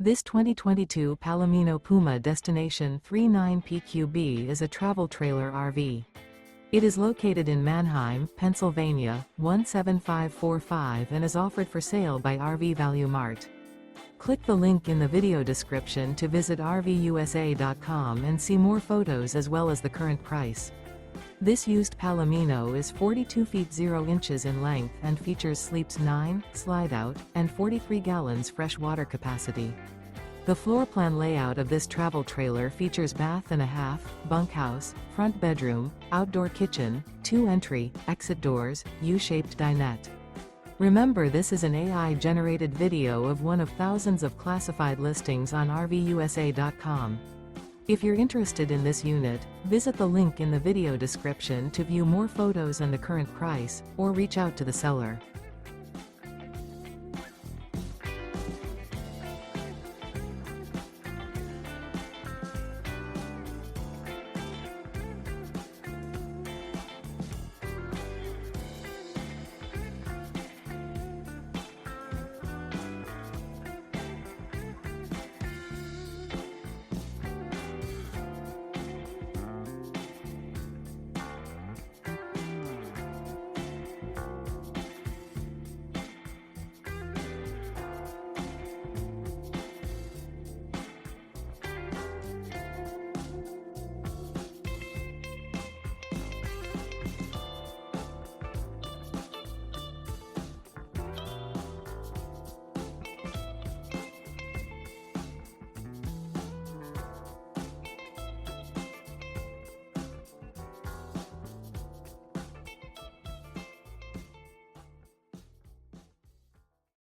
This 2022 Palomino Puma Destination 39PQB is a travel trailer RV. It is located in Manheim, Pennsylvania, 17545 and is offered for sale by RV Value Mart. Click the link in the video description to visit RVUSA.com and see more photos as well as the current price. This used Palomino is 42 feet 0 inches in length and features sleeps 9, slide-out, and 43 gallons fresh water capacity. The floor plan layout of this travel trailer features bath and a half, bunkhouse, front bedroom, outdoor kitchen, 2 entry, exit doors, U-shaped dinette. Remember, this is an AI-generated video of one of thousands of classified listings on RVUSA.com. If you're interested in this unit, visit the link in the video description to view more photos and the current price, or reach out to the seller.